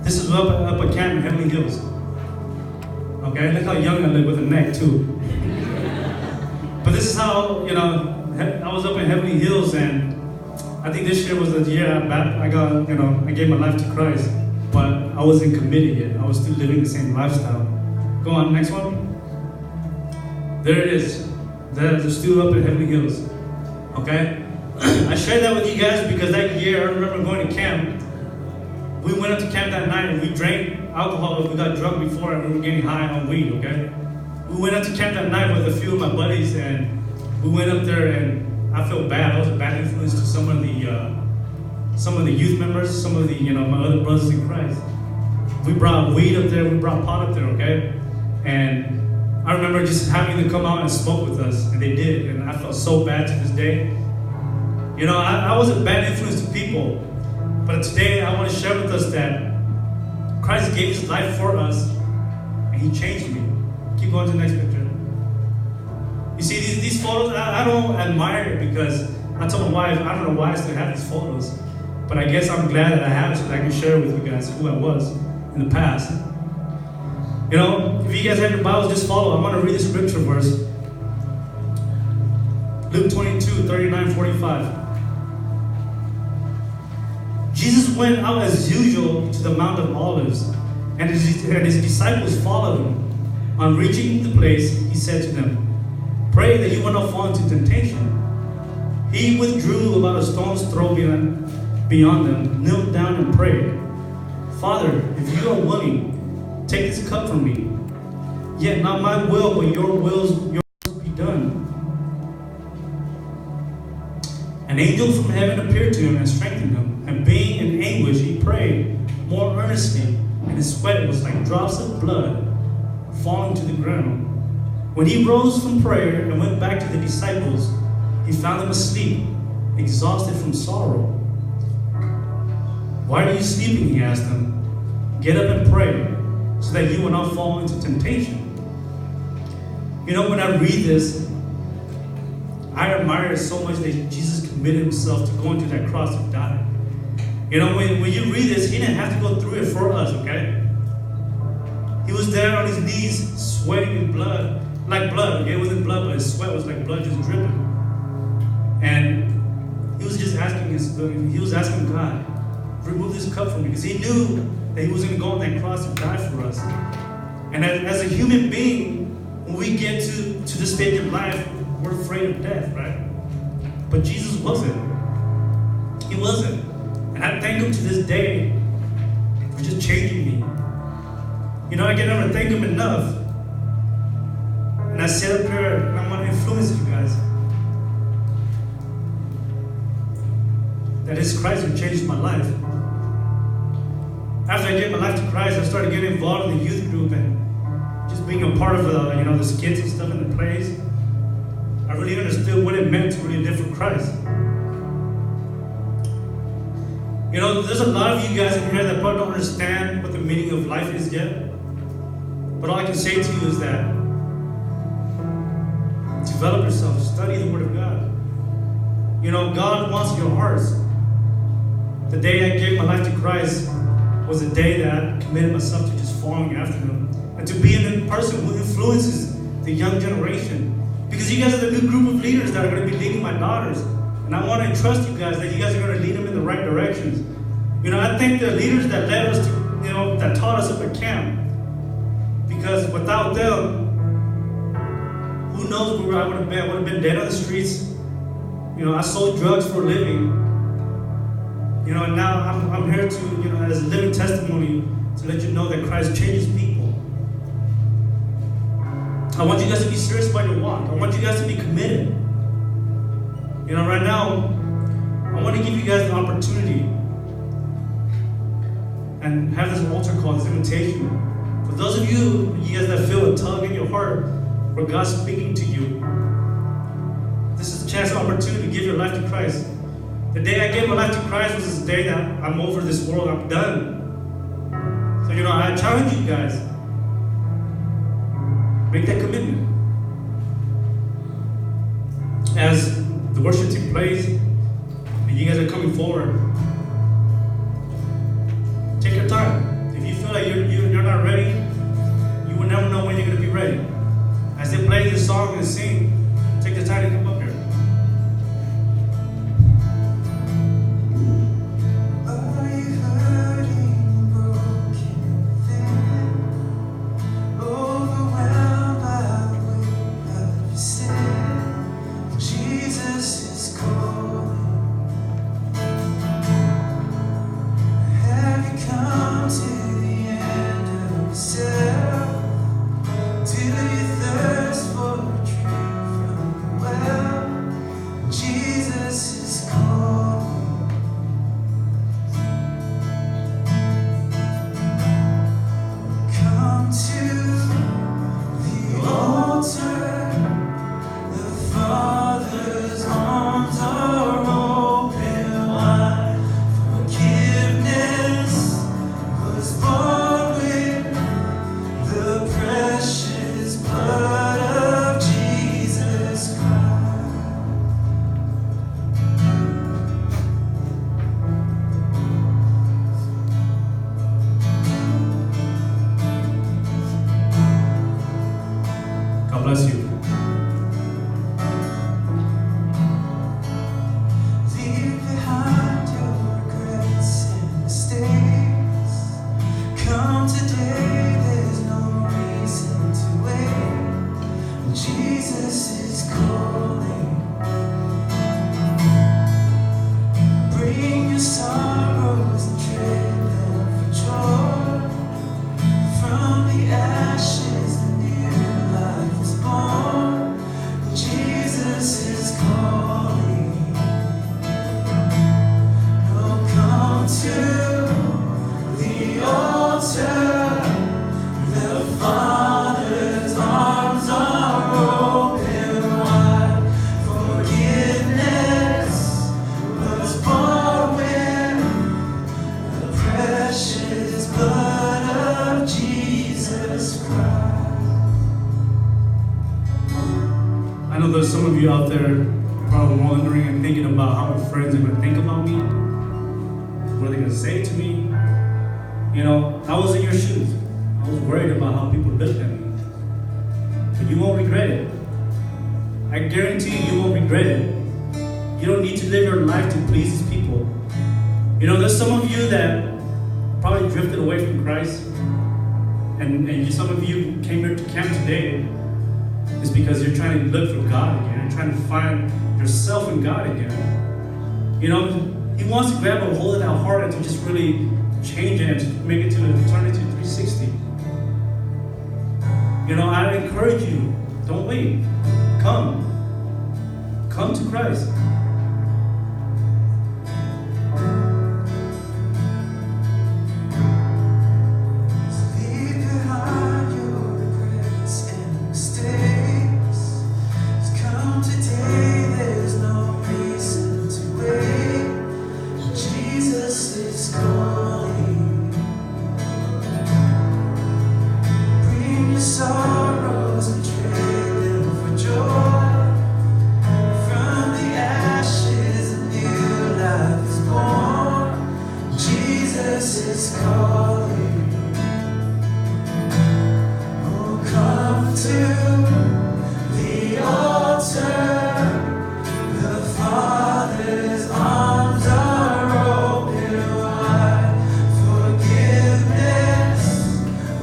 This is up at camp in Heavenly Hills. Okay, look how young I look with a neck too. But this is how, I was up in Heavenly Hills, and I think this year was the year I gave my life to Christ, but I wasn't committed yet. I was still living the same lifestyle. Go on, next one. There it is. They're still up in Heavenly Hills. Okay? I shared that with you guys because that year, I remember going to camp. We went up to camp that night and we drank alcohol. We got drunk before and we were getting high on weed, okay? We went up to camp that night with a few of my buddies, and we went up there, and I felt bad. I was a bad influence to some of the youth members, some of the, my other brothers in Christ. We brought weed up there, we brought pot up there, okay? And I remember just having them come out and smoke with us, and they did, and I felt so bad to this day. I was a bad influence to people, but today I want to share with us that Christ gave his life for us, and he changed me. Keep going to the next picture. You see, these photos, I don't admire it because I told my wife, I don't know why I still have these photos, but I guess I'm glad that I have it so that I can share with you guys who I was in the past. If you guys have your Bibles, just follow. I'm going to read the scripture verse. Luke 22, 39, 45. Jesus went out as usual to the Mount of Olives, and his disciples followed him. On reaching the place, he said to them, "Pray that you will not fall into temptation." He withdrew about a stone's throw beyond them, knelt down and prayed, "Father, if you are willing, take this cup from me. Yet not my will, but yours be done." An angel from heaven appeared to him and strengthened him, and being in anguish, he prayed more earnestly, and his sweat was like drops of blood falling to the ground. When he rose from prayer and went back to the disciples, he found them asleep, exhausted from sorrow. "Why are you sleeping?" he asked them. "Get up and pray, so that you will not fall into temptation." When I read this, I admire it so much that Jesus committed himself to going to that cross to die. When you read this, he didn't have to go through it for us, okay? He was there on his knees, sweating in blood, like blood. Okay, it wasn't blood, but his sweat was like blood just dripping. And he was just asking God, remove this cup from me, because he knew that he was going to go on that cross to die for us. And as a human being, when we get to this stage of life, we're afraid of death, right? But Jesus wasn't. He wasn't. And I thank him to this day for just changing me. I can never thank him enough. And I sit up here and I want to influence you guys. That it's Christ who changed my life. After I gave my life to Christ, I started getting involved in the youth group and just being a part of the skits and stuff in the plays. I really understood what it meant to really live for Christ. There's a lot of you guys in here that probably don't understand what the meaning of life is yet. But all I can say to you is that develop yourself, study the Word of God. God wants your hearts. The day I gave my life to Christ was the day that I committed myself to just following after him. And to be a person who influences the young generation. Because you guys are the new group of leaders that are going to be leading my daughters. And I want to trust you guys that you guys are going to lead them in the right directions. I thank the leaders that led us to, that taught us up at camp. Because without them, who knows where I would have been? I would have been dead on the streets. I sold drugs for a living. And now I'm here to, as a living testimony to let you know that Christ changes people. I want you guys to be serious about your walk. I want you guys to be committed. Right now, I want to give you guys the opportunity and have this altar call, this invitation. For those of you guys that feel a tug in your heart where God's speaking to you, this is a chance, opportunity to give your life to Christ. The day I gave my life to Christ was this day that I'm over this world, I'm done. So, I challenge you guys, make that commitment. As the worship team plays, and you guys are coming forward, take your time. feel like you're not ready, you will never know when you're going to be ready. As they play this song and sing, take the time to come up here. God bless you. Leave behind your regrets and mistakes. Come today, there's no reason to wait. Jesus is calling. Bring your sorrows and trade them for joy. From the ashes, the new life is born. Jesus is calling. Oh, come to the altar. The Father's arms are open wide. Forgiveness was bought with the precious blood of Jesus Christ. I know there's some of you out there probably wondering and thinking about how my friends are going to think about me. What are they going to say to me? You know, I was in your shoes. I was worried about how people looked at me. But you won't regret it. I guarantee you won't regret it. You don't need to live your life to please these people. You know, there's some of you that probably drifted away from Christ. And some of you came here to camp today is because you're trying to look for God again. You're trying to find yourself in God again. You know, He wants to grab a hold of that heart and to just really change it and to make it to eternity 360. You know, I encourage you, don't wait. Come. Come to Christ. Leave behind your regrets and mistakes. Come today, there's no reason to wait. Jesus is calling. Bring your sorrows and trade them for joy. From the ashes, a new life is born. Jesus is calling. Oh, come to the altar. The Father's arms are open wide. Forgiveness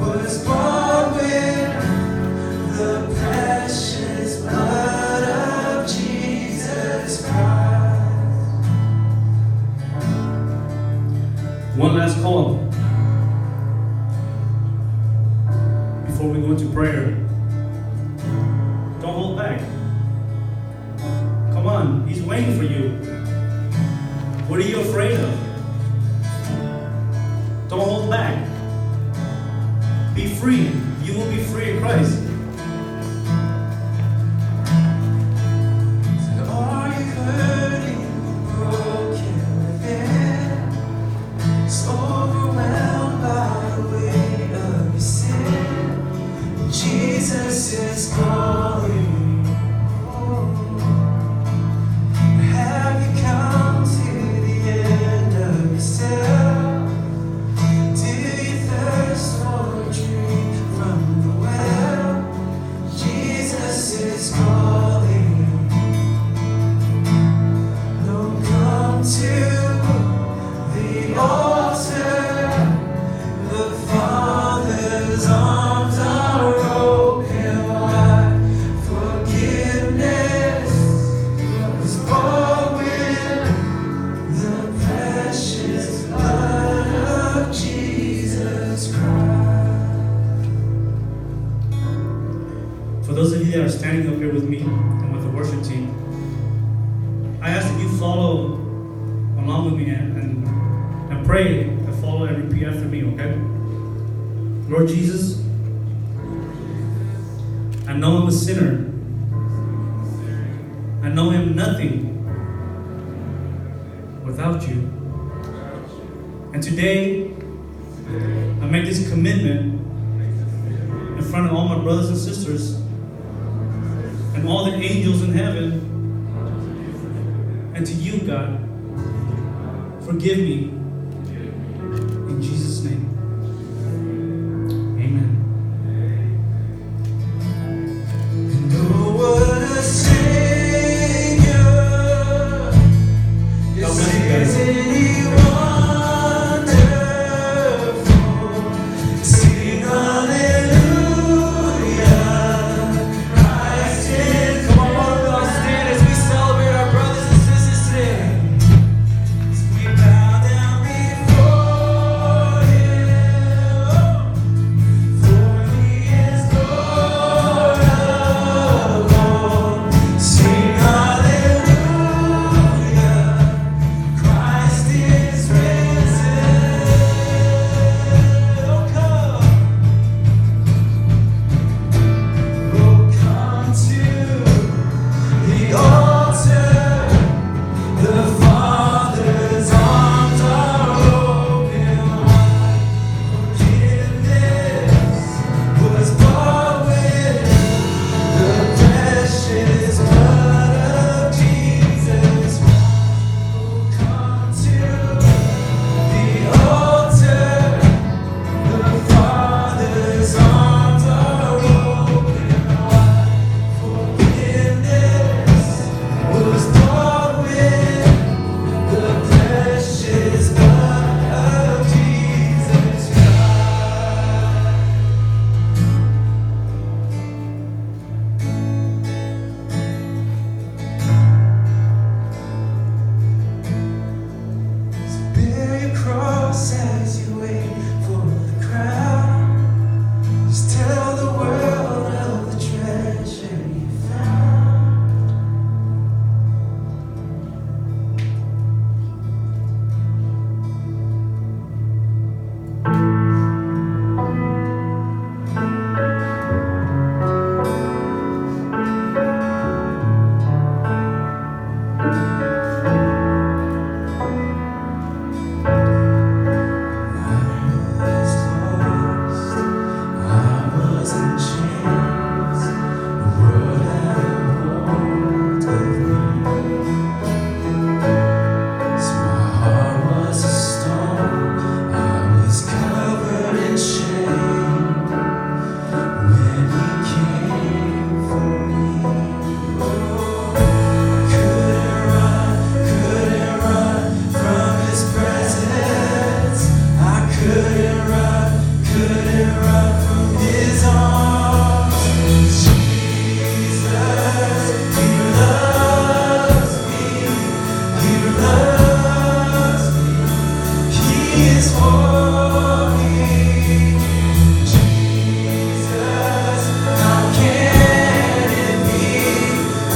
was bought with the precious blood of Jesus Christ. One last call. Before we go into prayer, don't hold back. Come on, He's waiting for you. What are you afraid of? Don't hold back. Be free. You will be free in Christ. Are you hurting and broken within? So overwhelmed by the weight of your sin. Jesus is calling. Have you come to the end of yourself? Do you thirst are standing up here with me and with the worship team, I ask that you follow along with me and pray and follow and repeat after me, okay? Lord Jesus, I know I'm a sinner. I know I'm nothing without you. And today, I make this commitment in front of all my brothers and sisters and all the angels in heaven and to you, God. Forgive me. In Jesus' name. Amen. Oh, what a Savior. God bless you guys. Isn't He wonderful? Sing hallelujah. Christ is. Come on, why don't we all stand as we celebrate our brothers and sisters today? As we bow down before Him, for He is Lord of all. Sing hallelujah. Christ is risen. Oh, come to the altar. The Father's arms are open wide. Forgiveness was bought with the precious blood of Jesus. Come to the altar. The Father's arms are open wide. Forgiveness was bought with the precious blood of Jesus Christ. So bear your cross as you wait for the crown. Just tell the world of the treasure you found. I was in chains, the world had hold of me. So my heart was a stone, I was covered in shame. When He came for me, couldn't run from His presence. I couldn't run from His arms. Jesus, He loves me. He loves me. He is for me. Jesus, how can it be?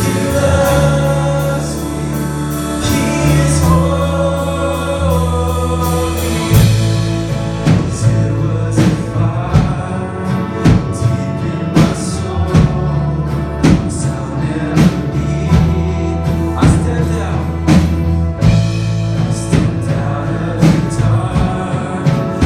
He loves me. He is for me. It was a fire deep in my soul. I'll never be. I stepped out of the dark.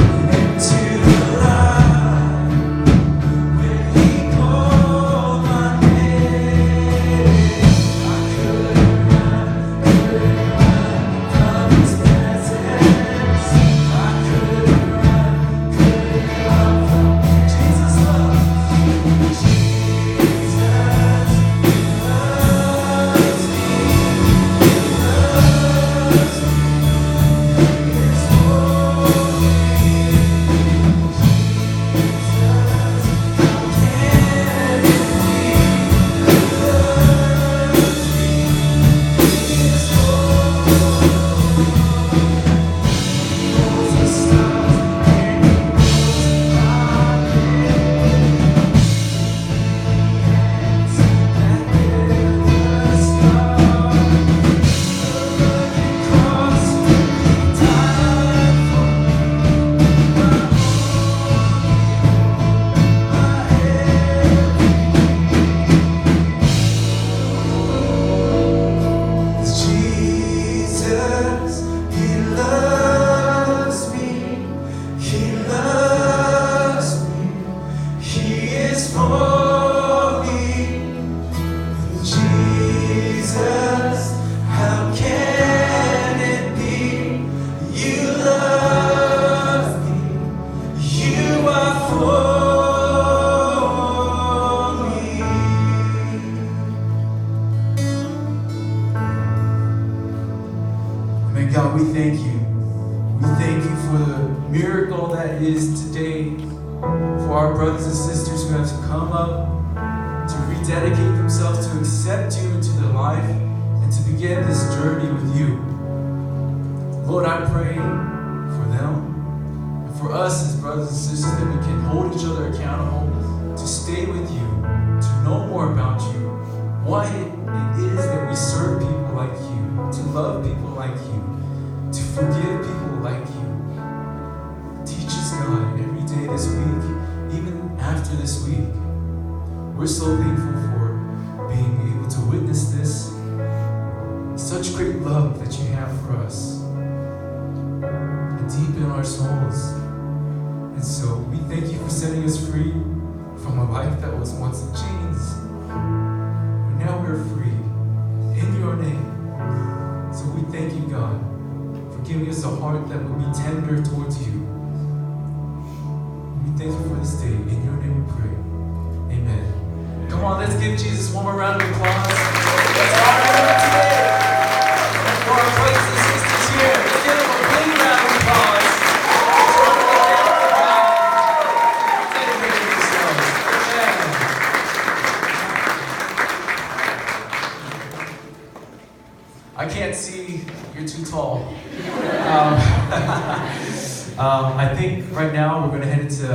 miracle that is today for our brothers and sisters who have come up to rededicate themselves to accept you into their life and to begin this journey with you. Lord, I pray for them and for us as brothers and sisters that we can hold each other accountable to stay with you, to know more about you, why it is that we serve people like you, to love people like you, to forgive people like you. Teach us, God, every day this week, even after this week. We're so thankful for being able to witness this. Such great love that you have for us, and deep in our souls. And so we thank you for setting us free from a life that was once in chains. But now we're free in your name. So we thank you, God, for giving us a heart that would be tender towards you. We thank you for this day. In your name we pray. Amen. Come on, let's give Jesus one more round of applause. Let's honor him today. For our brothers and sisters here, let's give them a big round of applause. Dedicating themselves. Amen. I can't see. You're too tall. I think right now we're going to head into